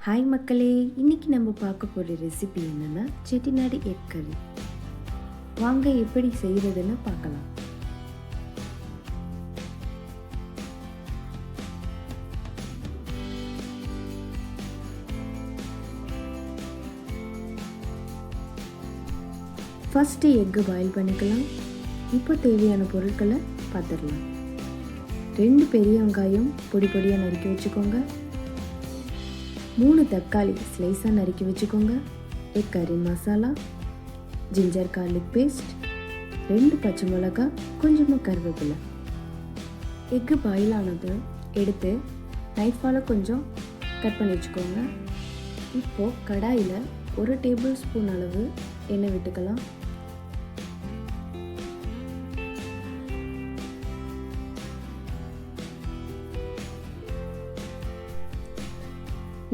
Hi மக்களே, இன்னைக்கு நம்ம பார்க்க போகிற ரெசிபி என்னன்னா செட்டிநாடு எக் கறி. வாங்க எப்படி செய்கிறதுன்னு பார்க்கலாம். ஃபஸ்ட்டு எக்கு பாயில் பண்ணிக்கலாம். இப்போ தேவையான பொருட்களை பார்த்துடலாம். 2 பெரிய வெங்காயம் பொடி பொடியாக நறுக்கி வச்சுக்கோங்க. 3 தக்காளி ஸ்லைஸாக நறுக்கி வச்சுக்கோங்க. எக் கறி மசாலா, ஜிஞ்சர் கார்லிக் பேஸ்ட், 2 பச்சை மிளகாய், கொஞ்சமாக கருவேப்பிலை. எக்கு பாயில் ஆனது எடுத்து நைஃபால் கொஞ்சம் கட் பண்ணி வச்சுக்கோங்க. இப்போது கடாயில் 1 டேபிள் ஸ்பூன் அளவு எண்ணெய் விட்டுக்கலாம்.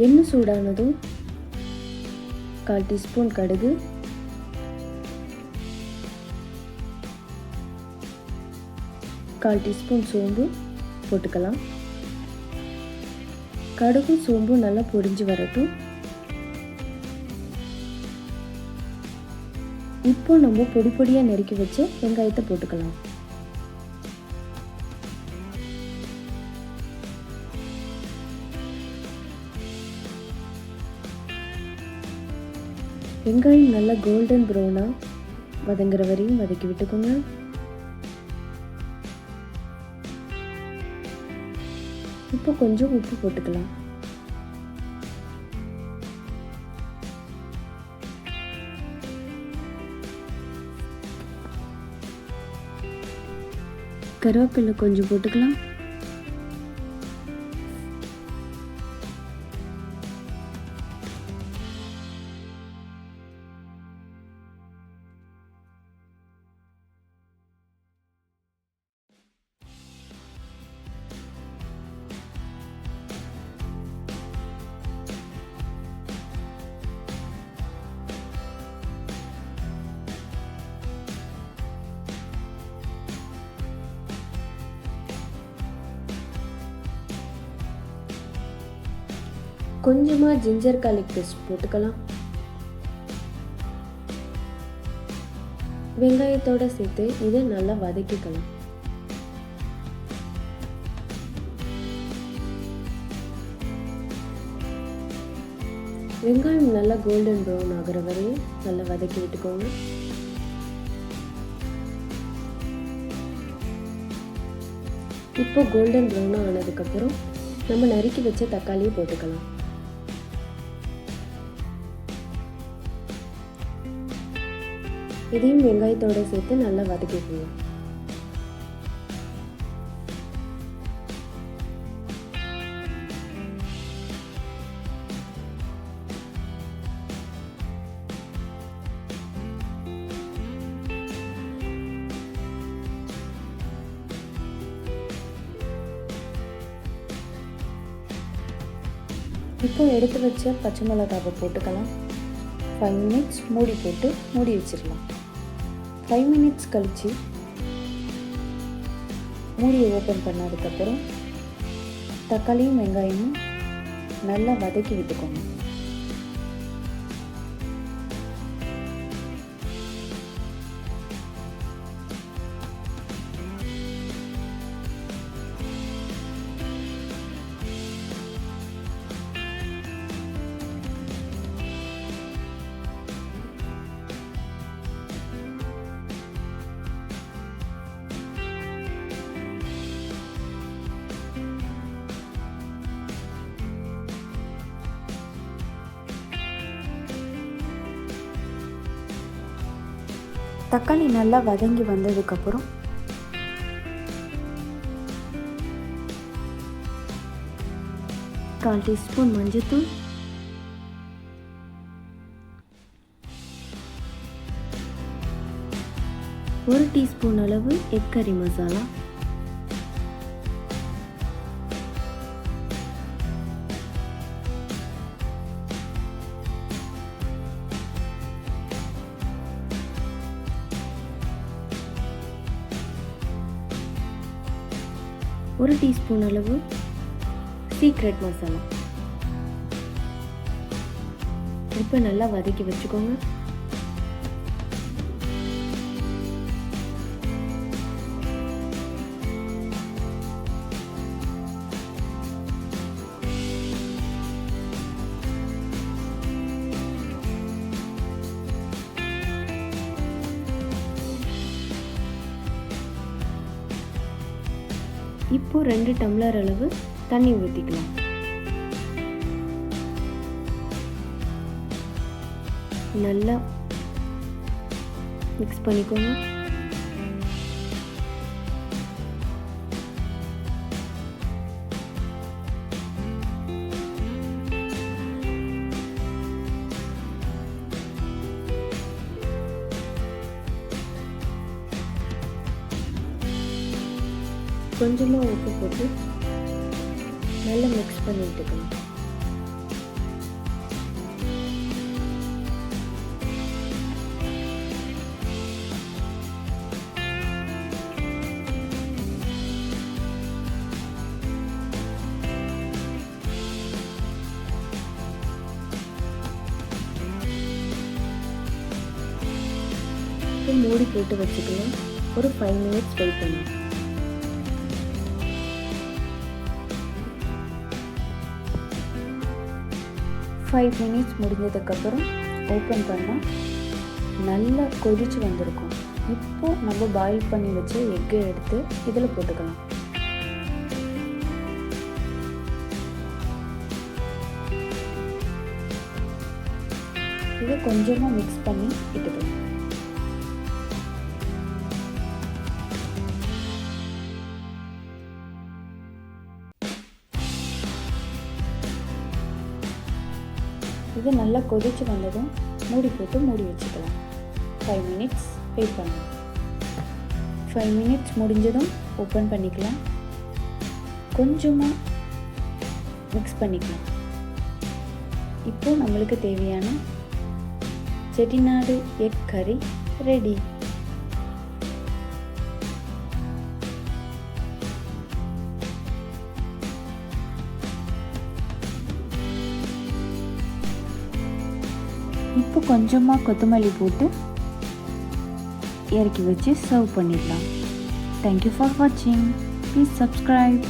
எண்ணெய் சூடானதும் 1/4 டீஸ்பூன் கடுகு, 1/4 டீஸ்பூன் சோம்பு போட்டுக்கலாம். கடுகு சோம்பு நல்லா பொரிஞ்சு வரட்டும். இப்போ நம்ம பொடி பொடியாக நறுக்கி வச்சு வெங்காயத்தை போட்டுக்கலாம். வெங்காயம் நல்லா கோல்டன் ப்ரௌனாக வதங்குற வரையும் வதக்கி விட்டுக்கோங்க. இப்போ கொஞ்சம் உப்பு போட்டுக்கலாம். கருவேப்பிலை கொஞ்சம் போட்டுக்கலாம். கொஞ்சமாக ஜிஞ்சர் கார்லிக் பேஸ்ட் போட்டுக்கலாம். வெங்காயத்தோடு சேர்த்து இதை நல்லா வதக்கிக்கலாம். வெங்காயம் நல்லா கோல்டன் ப்ரௌன் ஆகிற வரையும் நல்லா வதக்கி விட்டுக்கோங்க. இப்போ கோல்டன் ப்ரௌனாக ஆனதுக்கப்புறம் நம்ம நறுக்கி வச்ச தக்காளியை போட்டுக்கலாம். இதையும் வெங்காயத்தோடு சேர்த்து நல்லா வதக்கிக்கலாம். இப்போ எடுத்து வச்ச பச்சை மிளகாவை போட்டுக்கலாம். 5 மினிட்ஸ் மூடி போட்டு மூடி வச்சிடலாம். 5 மினிட்ஸ் கழித்து மூடியை ஓப்பன் பண்ணதுக்கப்புறம் தக்காளியும் வெங்காயமும் நல்லா வதக்கி விட்டுக்கோங்க. தக்காளி நல்லா வதங்கி வந்ததுக்கப்புறம் கால் டீஸ்பூன் மஞ்சள்தூள், 1 டீஸ்பூன் அளவு எக் கறி மசாலா, ஒரு டீஸ்பூன் அளவு சீக்ரெட் மசாலா, இப்போ நல்லா வதக்கி வச்சுக்கோங்க. இப்போ 2 டம்ளர் அளவு தண்ணி ஊற்றிக்கலாம். நல்லா மிக்ஸ் பண்ணிக்கோங்க. கொஞ்சமாக உப்பு போட்டு நல்லா மிக்ஸ் பண்ணி விட்டுக்கணும். மூடி போட்டு வச்சுக்கலாம். ஒரு 5 மினிட்ஸ் வெயிட் பண்ணலாம். ஃபைவ் மினிட்ஸ் முடிஞ்சதுக்கப்புறம் ஓப்பன் பண்ணால் நல்லா கொதிச்சு வந்திருக்கும். இப்போ நம்ம பாயில் பண்ணி வச்ச எக்கை எடுத்து இதில் போட்டுக்கலாம். இதை கொஞ்சமாக மிக்ஸ் பண்ணி இட்டுக்கலாம். இது நல்லா கொதிச்சு வந்ததும் மூடி போட்டு மூடி வச்சுக்கலாம். 5 மினிட்ஸ் வெயிட் பண்ணலாம். 5 மினிட்ஸ் முடிஞ்சதும் ஓப்பன் பண்ணிக்கலாம். கொஞ்சமாக மிக்ஸ் பண்ணிக்கலாம். இப்போ நம்மளுக்கு தேவையான செட்டிநாடு எக் கறி ரெடி. இப்போ கொஞ்சமாக கொத்தமல்லி போட்டு இறக்கி வச்சு சர்வ் பண்ணிடலாம். தேங்க்யூ ஃபார் வாட்சிங். Please subscribe.